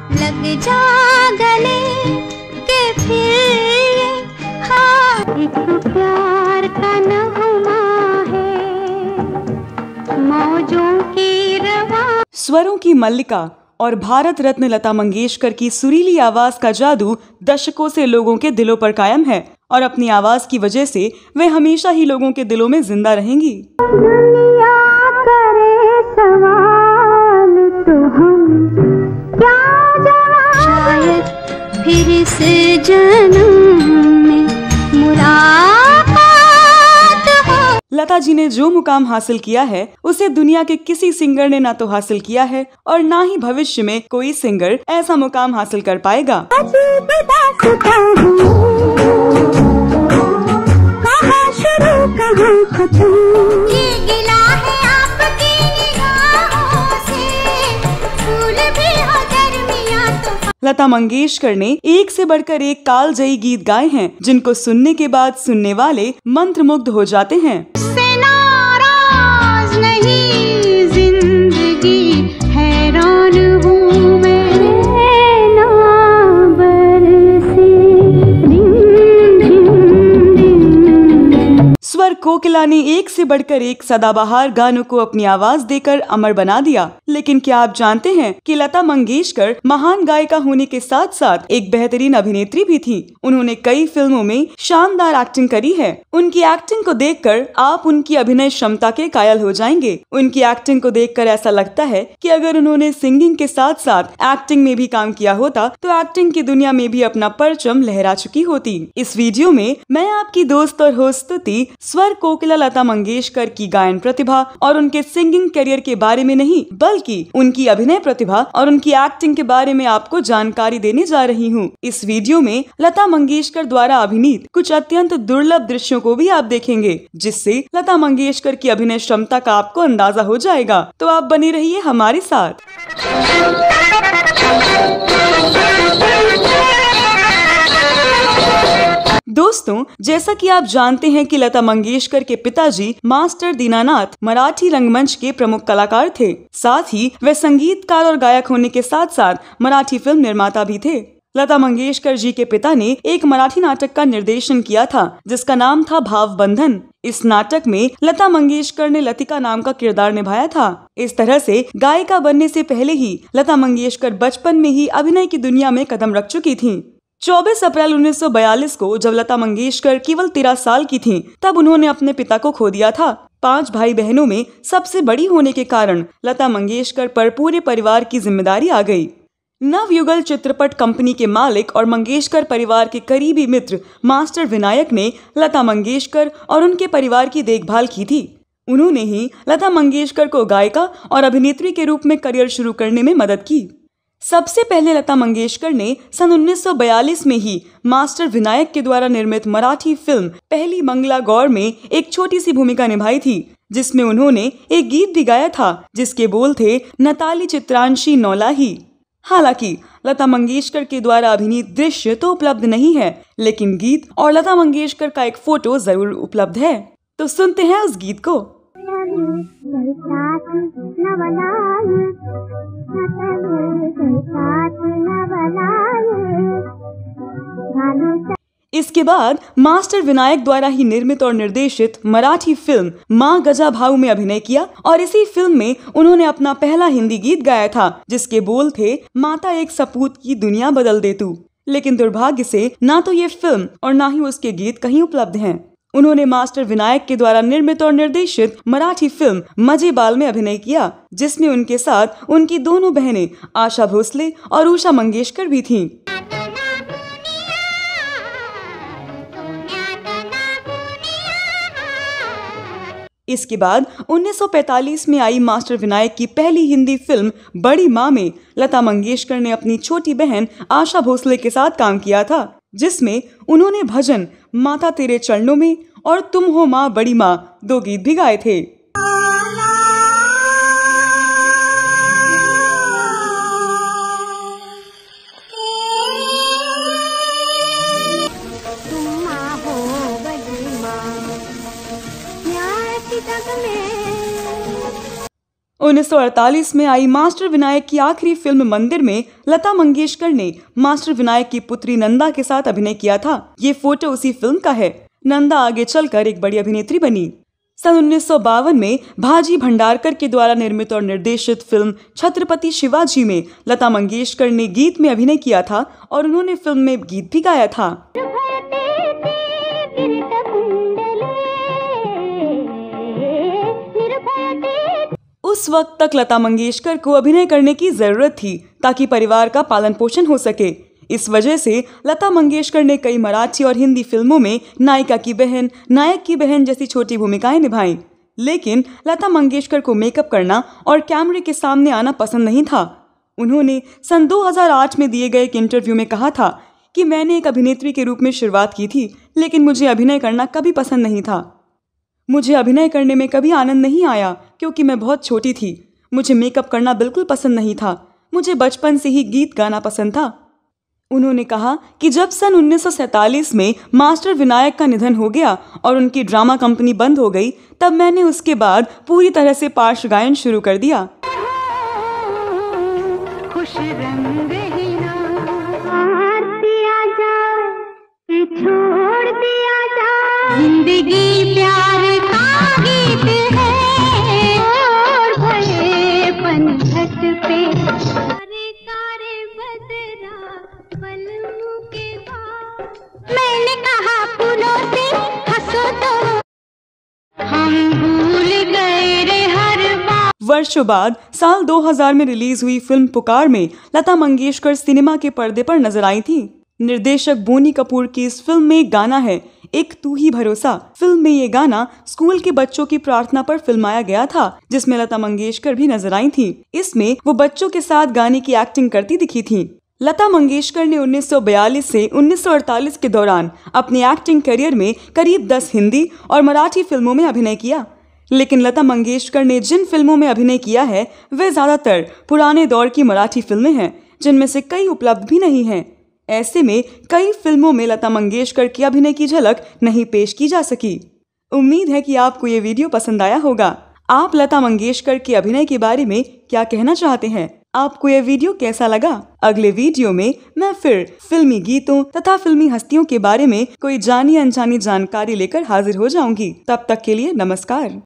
लग जा गले के फिर हाँ एक प्यार का नगमा है मौजों की रवा। स्वरों की मल्लिका और भारत रत्न लता मंगेशकर की सुरीली आवाज का जादू दशकों से लोगों के दिलों पर कायम है और अपनी आवाज की वजह से वे हमेशा ही लोगों के दिलों में जिंदा रहेंगी। दुनिया करे सवाल तो हम क्या जवाब, शायद फिर इस जन्म में मुलाकात हो। लता जी ने जो मुकाम हासिल किया है उसे दुनिया के किसी सिंगर ने ना तो हासिल किया है और ना ही भविष्य में कोई सिंगर ऐसा मुकाम हासिल कर पाएगा। लता मंगेशकर ने एक से बढ़कर एक कालजयी गीत गाए हैं जिनको सुनने के बाद सुनने वाले मंत्रमुग्ध हो जाते हैं। स्वर कोकिला ने एक से बढ़कर एक सदाबहार गानों को अपनी आवाज देकर अमर बना दिया। लेकिन क्या आप जानते हैं कि लता मंगेशकर महान गायिका होने के साथ साथ एक बेहतरीन अभिनेत्री भी थी। उन्होंने कई फिल्मों में शानदार एक्टिंग करी है। उनकी एक्टिंग को देखकर आप उनकी अभिनय क्षमता के कायल हो जाएंगे। उनकी एक्टिंग को देखकर ऐसा लगता है कि अगर उन्होंने सिंगिंग के साथ साथ एक्टिंग में भी काम किया होता तो एक्टिंग की दुनिया में भी अपना परचम लहरा चुकी होती। इस वीडियो में मैं आपकी दोस्त और होस्ट स्तुति स्वर कोकिला लता मंगेशकर की गायन प्रतिभा और उनके सिंगिंग करियर के बारे में नहीं बल्कि उनकी अभिनय प्रतिभा और उनकी एक्टिंग के बारे में आपको जानकारी देने जा रही हूँ। इस वीडियो में लता मंगेशकर द्वारा अभिनीत कुछ अत्यंत दुर्लभ दृश्यों को भी आप देखेंगे जिससे लता मंगेशकर की अभिनय क्षमता का आपको अंदाजा हो जाएगा। तो आप बने रहिए हमारे साथ। दोस्तों, जैसा कि आप जानते हैं कि लता मंगेशकर के पिताजी मास्टर दीनानाथ मराठी रंगमंच के प्रमुख कलाकार थे। साथ ही वे संगीतकार और गायक होने के साथ साथ मराठी फिल्म निर्माता भी थे। लता मंगेशकर जी के पिता ने एक मराठी नाटक का निर्देशन किया था जिसका नाम था भाव बंधन। इस नाटक में लता मंगेशकर ने लतिका नाम का किरदार निभाया था। इस तरह से गायिका बनने से पहले ही लता मंगेशकर बचपन में ही अभिनय की दुनिया में कदम रख चुकी थीं। 24 अप्रैल 1942 को जब लता मंगेशकर केवल 13 साल की थीं, तब उन्होंने अपने पिता को खो दिया था। 5 भाई बहनों में सबसे बड़ी होने के कारण लता मंगेशकर पर पूरे परिवार की जिम्मेदारी आ गई। नवयुगल चित्रपट कंपनी के मालिक और मंगेशकर परिवार के करीबी मित्र मास्टर विनायक ने लता मंगेशकर और उनके परिवार की देखभाल की थी। उन्होंने ही लता मंगेशकर को गायिका और अभिनेत्री के रूप में करियर शुरू करने में मदद की। सबसे पहले लता मंगेशकर ने सन 1942 में ही मास्टर विनायक के द्वारा निर्मित मराठी फिल्म पहली मंगला गौर में एक छोटी सी भूमिका निभाई थी जिसमें उन्होंने एक गीत भी गाया था जिसके बोल थे नताली चित्रांशी नौलाही। हालांकि लता मंगेशकर के द्वारा अभिनीत दृश्य तो उपलब्ध नहीं है लेकिन गीत और लता मंगेशकर का एक फोटो जरूर उपलब्ध है। तो सुनते हैं उस गीत को। इसके बाद मास्टर विनायक द्वारा ही निर्मित और निर्देशित मराठी फिल्म माँ गजा भाऊ में अभिनय किया और इसी फिल्म में उन्होंने अपना पहला हिंदी गीत गाया था जिसके बोल थे माता एक सपूत की दुनिया बदल दे तू। लेकिन दुर्भाग्य से ना तो ये फिल्म और ना ही उसके गीत कहीं उपलब्ध हैं। उन्होंने मास्टर विनायक के द्वारा निर्मित और निर्देशित मराठी फिल्म मजेबाल में अभिनय किया जिसमें उनके साथ उनकी दोनों बहनें आशा भोसले और उषा मंगेशकर भी थीं। इसके बाद 1945 में आई मास्टर विनायक की पहली हिंदी फिल्म बड़ी माँ में लता मंगेशकर ने अपनी छोटी बहन आशा भोसले के साथ काम किया था जिसमें उन्होंने भजन माता तेरे चरणों में और तुम हो माँ बड़ी माँ 2 गीत भी गाए थे। 1948 में आई मास्टर विनायक की आखिरी फिल्म मंदिर में लता मंगेशकर ने मास्टर विनायक की पुत्री नंदा के साथ अभिनय किया था। ये फोटो उसी फिल्म का है। नंदा आगे चलकर एक बड़ी अभिनेत्री बनी। सन 1952 में भाजी भंडारकर के द्वारा निर्मित और निर्देशित फिल्म छत्रपति शिवाजी में लता मंगेशकर ने गीत में अभिनय किया था और उन्होंने फिल्म में गीत भी गाया था। उस वक्त तक लता मंगेशकर को अभिनय करने की जरूरत थी ताकि परिवार का पालन पोषण हो सके। इस वजह से लता मंगेशकर ने कई मराठी और हिंदी फिल्मों में नायिका की बहन, नायक की बहन जैसी छोटी भूमिकाएं निभाईं। लेकिन लता मंगेशकर को मेकअप करना और कैमरे के सामने आना पसंद नहीं था। उन्होंने सन 2008 में दिए गए एक इंटरव्यू में कहा था कि मैंने एक अभिनेत्री के रूप में शुरुआत की थी, लेकिन मुझे अभिनय करना कभी पसंद नहीं था। मुझे अभिनय करने में कभी आनंद नहीं आया क्योंकि मैं बहुत छोटी थी। मुझे मेकअप करना बिल्कुल पसंद नहीं था। मुझे बचपन से ही गीत गाना पसंद था। उन्होंने कहा कि जब सन 1947 में मास्टर विनायक का निधन हो गया और उनकी ड्रामा कंपनी बंद हो गई, तब मैंने उसके बाद पूरी तरह से पार्श्व गायन शुरू कर दिया। खुश रंग ही ना दिया जा, छोड़ दिया जा, जिंदगी प्यार का गीत है और भले पनघट पे कारे बदरा पलमों के बाद। मैंने कहा फूलों से हंसो तो हम भूल गए रे हर बात। वर्षों बाद साल 2000 में रिलीज हुई फिल्म पुकार में लता मंगेशकर सिनेमा के पर्दे पर नजर आई थी। निर्देशक बोनी कपूर की इस फिल्म में एक गाना है, एक तू ही भरोसा। फिल्म में ये गाना स्कूल के बच्चों की प्रार्थना पर फिल्माया गया था, जिसमें लता मंगेशकर भी नजर आई थी। इसमें वो बच्चों के साथ गाने की एक्टिंग करती दिखी थी। लता मंगेशकर ने 1942 से 1948 के दौरान अपनी एक्टिंग करियर में करीब 10 हिंदी और मराठी फिल्मों में अभिनय किया। लेकिन लता मंगेशकर ने जिन फिल्मों में अभिनय किया है वे ज्यादातर पुराने दौर की मराठी फिल्में हैं, जिनमें से कई उपलब्ध भी नहीं हैं। ऐसे में कई फिल्मों में लता मंगेशकर की अभिनय की झलक नहीं पेश की जा सकी। उम्मीद है कि आपको ये वीडियो पसंद आया होगा। आप लता मंगेशकर के अभिनय के बारे में क्या कहना चाहते हैं? आपको यह वीडियो कैसा लगा? अगले वीडियो में मैं फिर फिल्मी गीतों तथा फिल्मी हस्तियों के बारे में कोई जानी अनजानी जानकारी लेकर हाजिर हो जाऊंगी। तब तक के लिए नमस्कार।